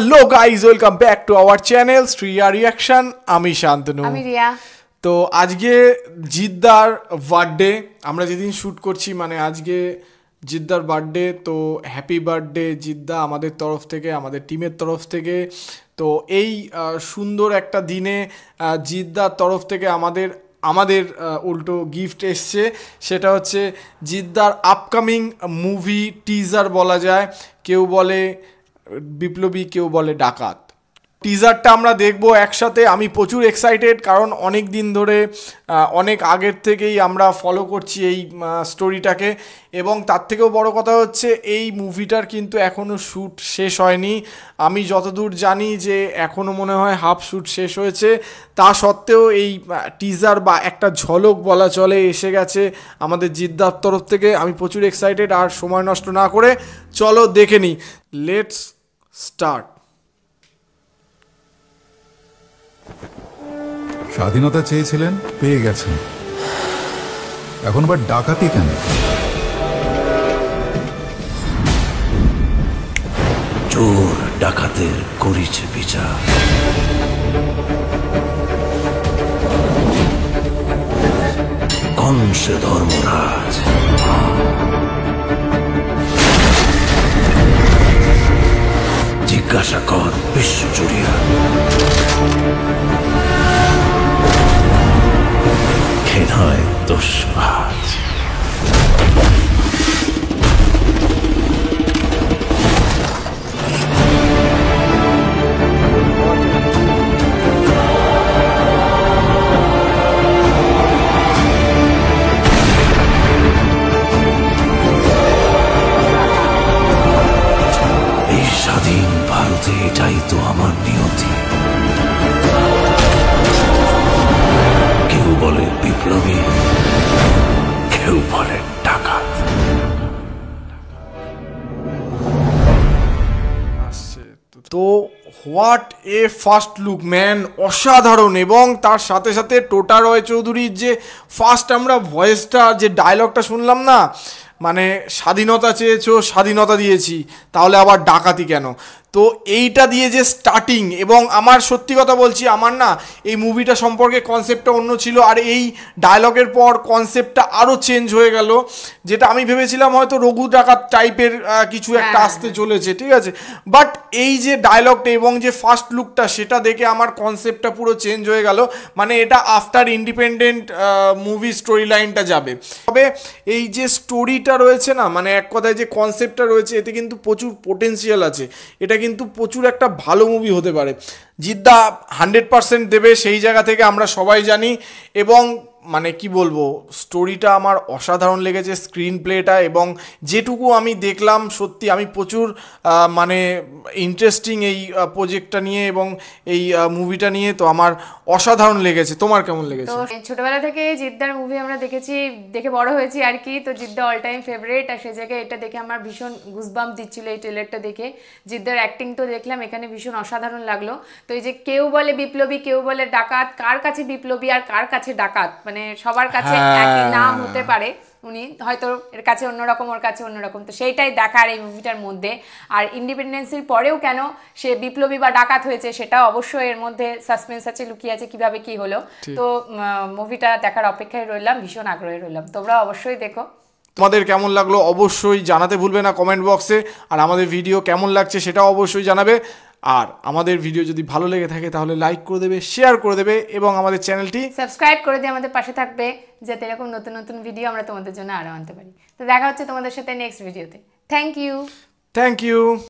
Hello guys, welcome back to our channel Shriya reaction. আমি শান্তনু, আমি রিয়া। তো আজকে জিদ্দার বার্থডে, আমরা যেদিন শ্যুট করছি মানে আজকে জিদ্দার বার্থডে। তো হ্যাপি বার্থডে জিদ্দা আমাদের তরফ থেকে, আমাদের টিমের তরফ থেকে। তো এই সুন্দর একটা দিনে জিদ্দার তরফ থেকে আমাদের উল্টো গিফট এসছে, সেটা হচ্ছে জিদ্দার আপকামিং মুভি টিজার বলা যায়। কেউ বলে বিপ্লবী, কেউ বলে ডাকাত। টিজারটা আমরা দেখবো একসাথে। আমি প্রচুর এক্সাইটেড, কারণ অনেক দিন ধরে অনেক আগের থেকেই আমরা ফলো করছি এই স্টোরিটাকে। এবং তার থেকেও বড় কথা হচ্ছে এই মুভিটার কিন্তু এখনও শ্যুট শেষ হয়নি। আমি যতদূর জানি যে এখনও মনে হয় হাফ শ্যুট শেষ হয়েছে। তা সত্ত্বেও এই টিজার বা একটা ঝলক বলা চলে এসে গেছে আমাদের জিদ্দার তরফ থেকে। আমি প্রচুর এক্সাইটেড, আর সময় নষ্ট না করে চলো দেখে নিই। Let's start. স্বাধীনতা চেয়েছিলেন, পেয়ে গেছেন, এখন আবার ডাকাতি কেন? চোর ডাকাতের করিছে বিচার, কংস ধর্মরাজ জিজ্ঞাসা কর বিশ্বজুড়িয়া, খেদায় দোষবাজ। এই স্বাধীন ভারতে এটাই তো আমার নিয়তি। কেউ বলে বিপ্লবী, কেউ বলে ডাকাত। তো what a first look man, অসাধারণ। এবং তার সাথে সাথে টোটা রয় চৌধুরীর যে ফার্স্ট আমরা ভয়েসটা, যে ডায়লগটা শুনলাম না, মানে স্বাধীনতা চেয়েছো, স্বাধীনতা দিয়েছি, তাহলে আবার ডাকাতি কেন? তো এইটা দিয়ে যে স্টার্টিং, এবং আমার সত্যি কথা বলছি, আমার না এই মুভিটা সম্পর্কে কনসেপ্টটা অন্য ছিল, আর এই ডায়লগের পর কনসেপ্টটা আরও চেঞ্জ হয়ে গেল। যেটা আমি ভেবেছিলাম হয়তো রঘু ডাকাত টাইপের কিছু একটা আসতে চলেছে, ঠিক আছে, বাট এই যে ডায়লগটা এবং যে ফার্স্ট লুকটা, সেটা দেখে আমার কনসেপ্টটা পুরো চেঞ্জ হয়ে গেল। মানে এটা আফটার ইন্ডিপেন্ডেন্ট মুভি স্টোরি লাইনটা যাবে। তবে এই যে স্টোরিটা রয়েছে না, মানে এক কথায় যে কনসেপ্টটা রয়েছে, এতে কিন্তু প্রচুর পোটেন্সিয়াল আছে। এটা কিন্তু প্রচুর একটা ভালো মুভি হতে পারে। জিদ্দা 100% দেবে, সেই জায়গা থেকে আমরা সবাই জানি। এবং মানে কি বলবো, স্টোরিটা আমার অসাধারণ লেগেছে, স্ক্রিন প্লেটা, এবং যেটুকু আমি দেখলাম সত্যি আমি প্রচুর মানে ইন্টারেস্টিং এই প্রজেক্টটা নিয়ে এবং এই মুভিটা নিয়ে। তো আমার অসাধারণ লেগেছে। তোমার কেমন লেগেছে? তো ছোটবেলা থেকে জিদ্দার মুভি আমরা দেখেছি, দেখে বড় হয়েছি আর কি। তো জিদ্দা অল টাইম ফেভারিট, আর সে জায়গায় এটা দেখে আমার ভীষণ গুজবাম্প দিচ্ছিল এই ট্রেলারটা দেখে। জিদ্দার অ্যাক্টিং তো দেখলাম এখানে, ভীষণ অসাধারণ লাগলো। তো এই যে কেউ বলে বিপ্লবী, কেউ বলে ডাকাত, কার কাছে বিপ্লবী আর কার কাছে ডাকাত, মানে সবার কাছে একই নাম হতে পারে, উনি হয়তো এর কাছে অন্যরকম, ওর কাছে অন্যরকম। তো সেইটাই দেখার এই মুভিটার মধ্যে। আর ইন্ডিপেন্ডেন্সের পরেও কেন সে বিপ্লবী বা ডাকাত হয়েছে, সেটা অবশ্যই এর মধ্যে সাসপেন্স আছে, লুকিয়ে আছে কিভাবে কি হলো। তো মুভিটা দেখার অপেক্ষায় রইলাম, ভীষণ আগ্রহে রইলাম। তোমরা অবশ্যই দেখো। তোমাদের কেমন লাগলো অবশ্যই জানাতে ভুলবে না কমেন্ট বক্সে। আর আমাদের ভিডিও কেমন লাগছে সেটাও অবশ্যই জানাবে। আর আমাদের ভিডিও যদি ভালো লেগে থাকে তাহলে লাইক করে দেবে, শেয়ার করে দেবে, এবং আমাদের চ্যানেলটি সাবস্ক্রাইব করে দিয়ে আমাদের পাশে থাকবে, যাতে এরকম নতুন নতুন ভিডিও আমরা তোমাদের জন্য আরও আনতে পারি। তো দেখা হচ্ছে তোমাদের সাথে নেক্সট ভিডিওতে। Thank you.